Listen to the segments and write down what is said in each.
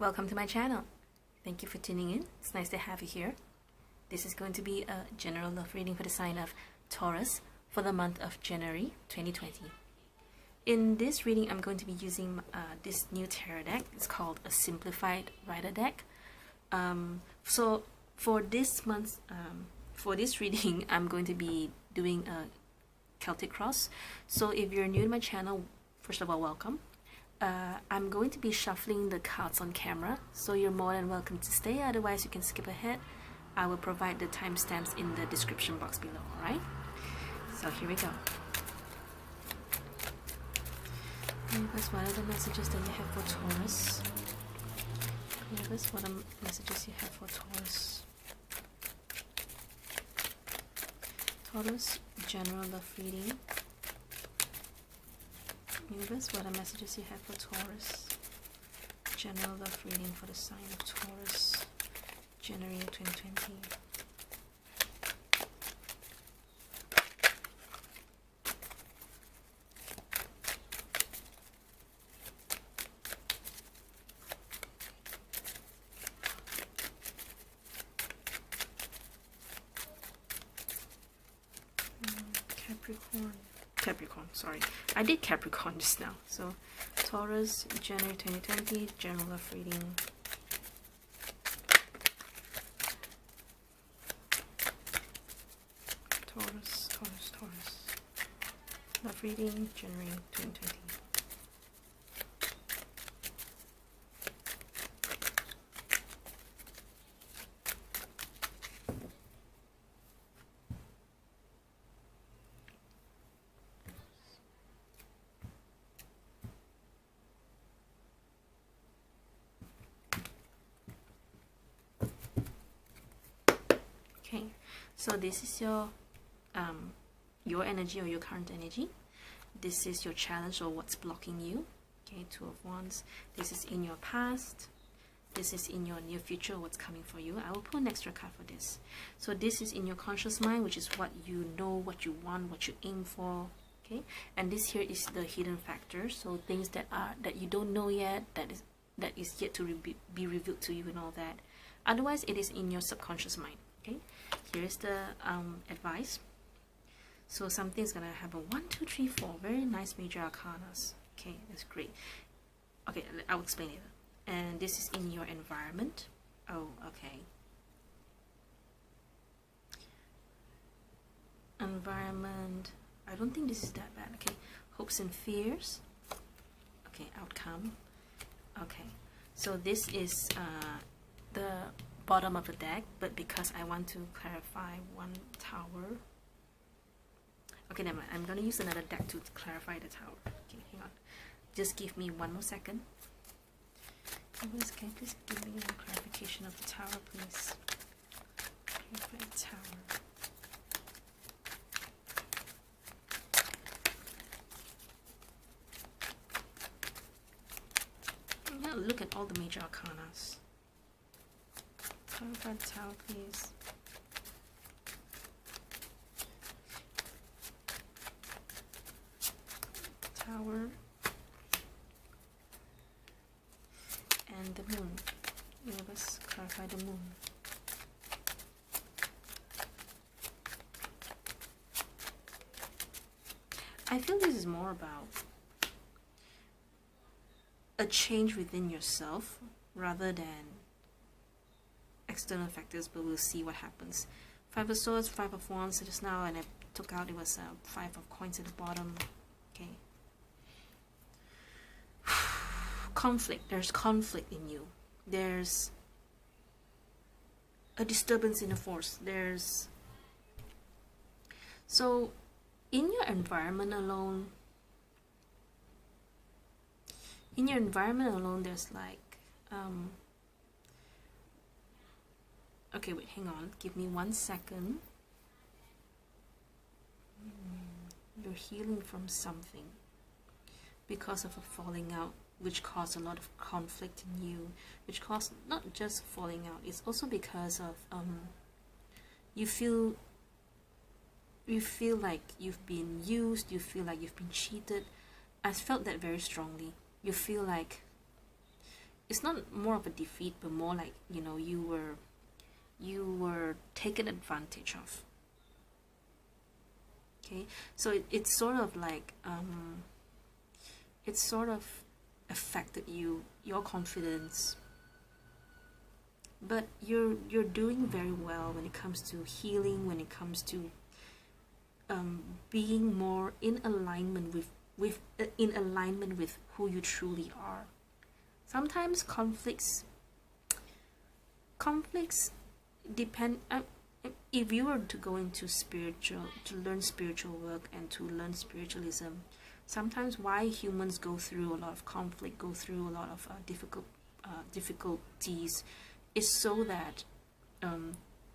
Welcome to my channel. Thank you for tuning in. It's nice to have you here. This is going to be a general love reading for the sign of Taurus for the month of January 2020. In this reading, I'm going to be using this new tarot deck. It's called a Simplified Rider deck. So for this reading, I'm going to be doing a Celtic cross. So if you're new to my channel, first of all, welcome. I'm going to be shuffling the cards on camera, so you're more than welcome to stay, otherwise you can skip ahead. I will provide the timestamps in the description box below, alright? So here we go. Universe, what are the messages that you have for Taurus? Universe, what are the messages you have for Taurus? Taurus, general love reading. Universe, what are messages you have for Taurus? General love reading for the sign of Taurus, January 2020. Capricorn, sorry. I did Capricorn just now. So, Taurus, January 2020, general love reading. Taurus. Love reading, January 2020. Okay, so this is your energy or your current energy. This is your challenge or what's blocking you. Okay, Two of Wands. This is in your past. This is in your near future, what's coming for you. I will pull an extra card for this. So this is in your conscious mind, which is what you know, what you want, what you aim for. Okay, and this here is the hidden factors. So things that you don't know yet, that is yet to be revealed to you and all that. Otherwise, it is in your subconscious mind. Okay, here's the advice. So something's gonna happen. 1, 2, 3, 4. Very nice major arcanas. Okay, that's great. Okay, I'll explain it. And this is in your environment. Oh, okay. Environment. I don't think this is that bad. Okay, hopes and fears. Okay, outcome. Okay, so this is the bottom of the deck, but because I want to clarify one tower. Okay, never mind. I'm going to use another deck to clarify the tower. Okay, hang on. Just give me one more second. Can you please give me a clarification of the tower, please? Clarify the tower. Now look at all the major arcanas. Clarify the tower, please. Tower and the moon. Let's clarify the moon. I feel this is more about a change within yourself rather than external factors, but we'll see what happens. 5 of Swords, 5 of Wands just now, and I took out, it was 5 of Coins at the bottom. Okay. Conflict. There's conflict in you. There's a disturbance in the force. So in your environment alone, there's like okay, wait, hang on, give me 1 second. You're healing from something because of a falling out, which caused a lot of conflict in you, which caused not just falling out, it's also because of you feel like you've been used, you feel like you've been cheated. I felt that very strongly. You feel like it's not more of a defeat, but more like, you know, you were taken advantage of. Okay, so it's sort of like it sort of affected your confidence, but you're doing very well when it comes to healing, when it comes to being more in alignment with who you truly are. Sometimes conflicts depend. If you were to go into to learn spiritual work and to learn spiritualism, sometimes why humans go through a lot of conflict, go through a lot of difficulties, is so that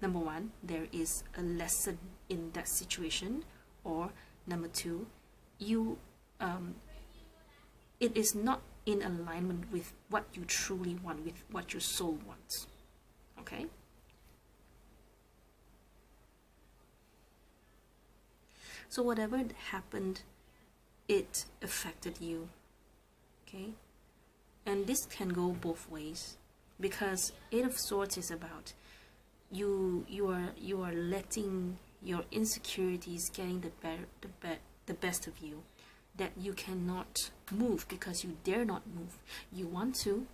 number one, there is a lesson in that situation, or number two, it is not in alignment with what you truly want, with what your soul wants. Okay? So whatever happened, it affected you. Okay? And this can go both ways, because Eight of Swords is about you are letting your insecurities getting the best of you, that you cannot move because you dare not move. You want to,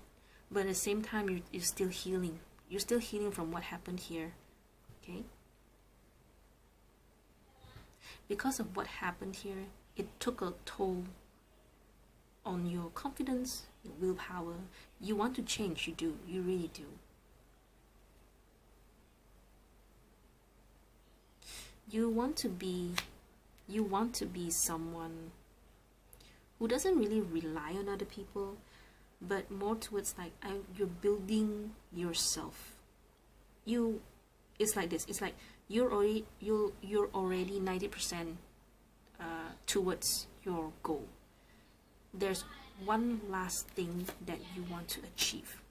but at the same time you're still healing. You're still healing from what happened here. Okay? Because of what happened here, it took a toll on your confidence, your willpower. You want to change, you do, you really do. You want to be someone who doesn't really rely on other people, but more towards like you're building yourself. It's like this. It's like you're already 90% towards your goal. There's one last thing that you want to achieve,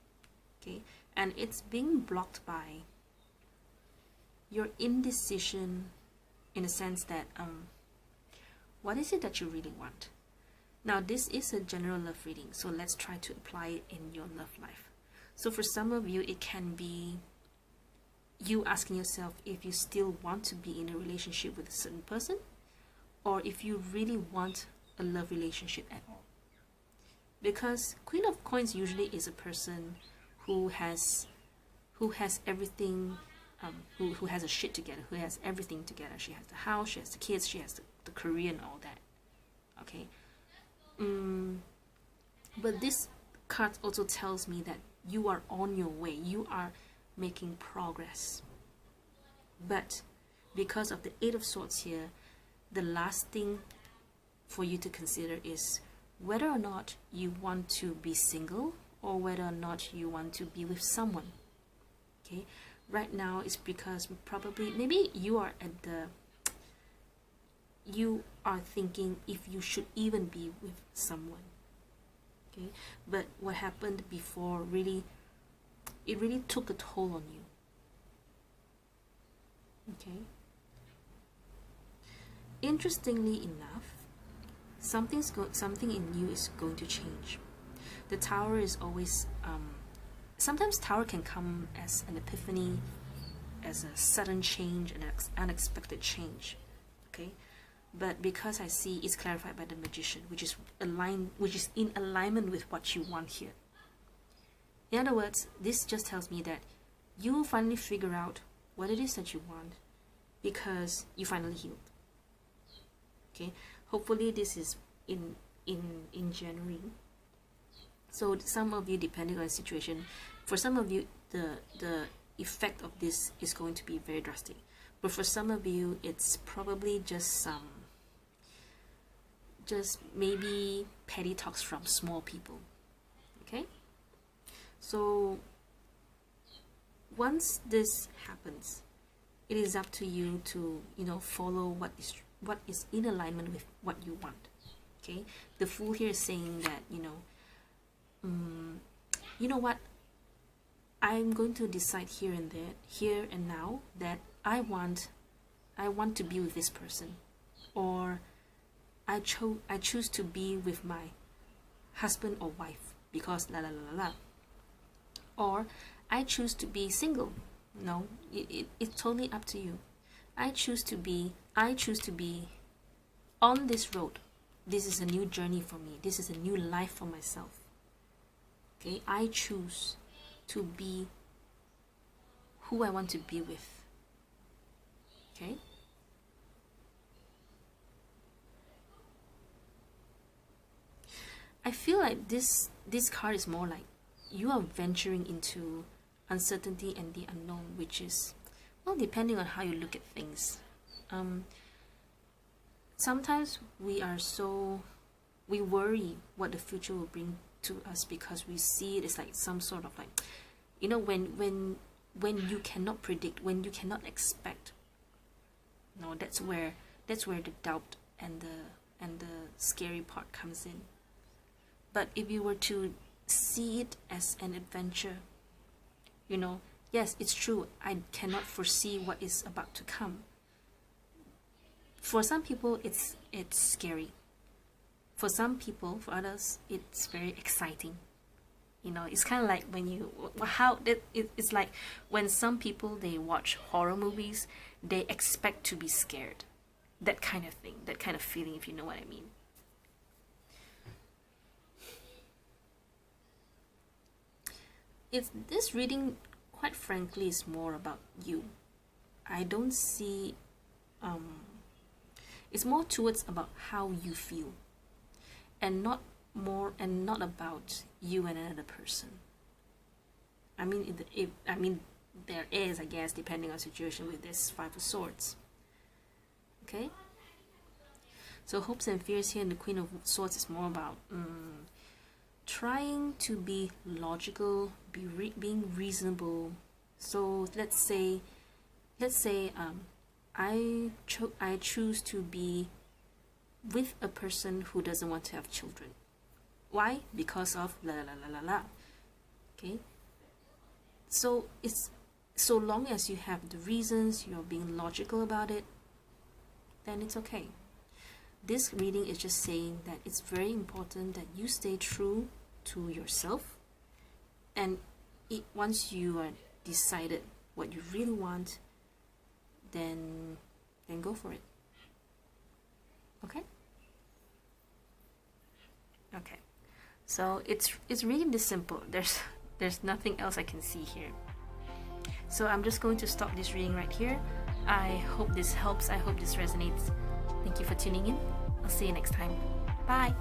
okay, and it's being blocked by your indecision, in a sense that what is it that you really want? Now this is a general love reading, so let's try to apply it in your love life. So for some of you, it can be you asking yourself if you still want to be in a relationship with a certain person, or if you really want a love relationship at all. Because Queen of Coins usually is a person who has everything, who has a shit together, who has everything together. She has the house, she has the kids, she has the career and all that. Okay. But this card also tells me that you are on your way. You are making progress. But because of the Eight of Swords here, the last thing for you to consider is whether or not you want to be single, or whether or not you want to be with someone. Okay, right now it's because maybe you are thinking if you should even be with someone. Okay, but what happened before really took a toll on you. Okay, interestingly enough, something in you is going to change. The Tower is always sometimes Tower can come as an epiphany, as a sudden change, an unexpected change. Okay, but because I see it's clarified by the Magician, which is in alignment with what you want here. In other words, this just tells me that you will finally figure out what it is that you want, because you finally healed. Okay, hopefully this is in January. So some of you, depending on the situation, for some of you the effect of this is going to be very drastic, but for some of you it's probably just maybe petty talks from small people. Okay, so once this happens, it is up to you to follow what is in alignment with what you want. Okay, the Fool here is saying that you know what, I'm going to decide here and now that I want to be with this person, or I choose to be with my husband or wife because la la la la la. Or I choose to be single. No, it's totally up to you. I choose to be on this road. This is a new journey for me. This is a new life for myself. Okay, I choose to be who I want to be with. Okay? I feel like this card is more like you are venturing into uncertainty and the unknown, which is, well, depending on how you look at things. Sometimes we worry what the future will bring to us because we see it as like some sort of like, you know, when you cannot predict, when you cannot expect. No, that's where the doubt and the scary part comes in. But if you were to see it as an adventure, you know, yes, it's true, I cannot foresee what is about to come. For some people, it's scary. For some people, for others, it's very exciting. You know, it's kind of like when it's like when some people, they watch horror movies, they expect to be scared. That kind of thing, that kind of feeling, if you know what I mean. This reading, quite frankly, is more about you. I don't see, it's more towards about how you feel, and not about you and another person. I mean, there is, I guess, depending on situation with this Five of Swords. Okay. So hopes and fears here in the Queen of Swords is more about trying to be logical, being reasonable. So let's say I choose to be with a person who doesn't want to have children. Why? Because of la la la la la. Okay. So it's so long as you have the reasons, you're being logical about it, then it's okay. This reading is just saying that it's very important that you stay true to yourself, and once you are decided what you really want, then go for it. Okay? Okay. So it's really this simple. There's nothing else I can see here. So I'm just going to stop this reading right here. I hope this helps. I hope this resonates. Thank you for tuning in. I'll see you next time. Bye.